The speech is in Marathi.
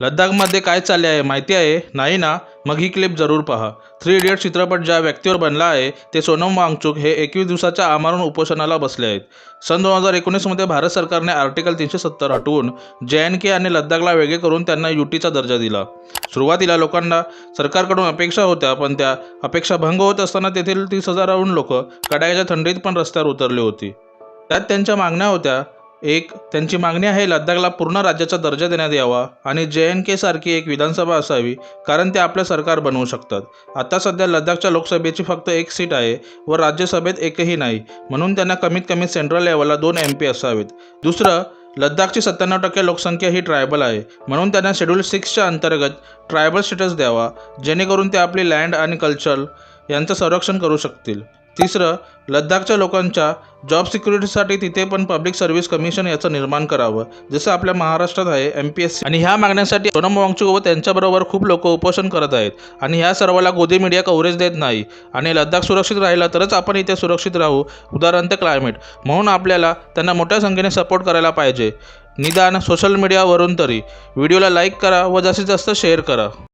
लद्दाखमध्ये काय चालले आहे माहिती आहे? नाही ना? मग ही क्लिप जरूर पहा. थ्री इडियट्स चित्रपट ज्या व्यक्तीवर बनला आहे ते सोनम वांगचुक हे 21 दिवसाच्या आमरण उपोषणाला बसले आहेत. सन 2019 भारत सरकारने आर्टिकल 370 हटवून JNK आणि लद्दाखला वेगळे करून त्यांना युटीचा दर्जा दिला. सुरुवातीला लोकांना सरकारकडून अपेक्षा होत्या, पण त्या अपेक्षा भंग होत असताना तेथील 30,000हून लोक कडाक्याच्या थंडीत पण रस्त्यावर उतरले होते. त्यात त्यांच्या मागण्या होत्या. त्यांची मागणी आहे लद्दाखला पूर्ण राज्याचा दर्जा देण्यात यावा आणि JNK सारखी एक विधानसभा असावी, कारण ते आपलं सरकार बनवू शकतात. आता सध्या लद्दाखच्या लोकसभेची फक्त एक सीट आहे व राज्यसभेत एकही नाही, म्हणून त्यांना कमीत कमी सेंट्रल लेव्हलला 2 MP असावेत. दुसरं, लद्दाखची 97% लोकसंख्या ही ट्रायबल आहे, म्हणून त्यांना शेड्यूल 6च्या अंतर्गत ट्रायबल स्टेटस द्यावा, जेणेकरून ते आपली लँड आणि कल्चर यांचं संरक्षण करू शकतील. तिसरं, लद्दाखच्या लोकांच्या जॉब सिक्युरिटीसाठी तिथे पण पब्लिक सर्व्हिस कमिशन याचं निर्माण करावं, जसं आपल्या महाराष्ट्रात आहे MPSC. आणि ह्या मागण्यांसाठी सोनम वांगचुक व त्यांच्याबरोबर खूप लोक उपोषण करत आहेत आणि ह्या सर्वाला गोदी मीडिया कव्हरेज देत नाही. आणि लद्दाख सुरक्षित राहिला तरच आपण इथे सुरक्षित राहू, उदाहरण क्लायमेट. म्हणून आपल्याला त्यांना मोठ्या संख्येने सपोर्ट करायला पाहिजे, निदान सोशल मीडियावरून तरी. व्हिडिओला लाईक करा व जास्तीत जास्त शेअर करा.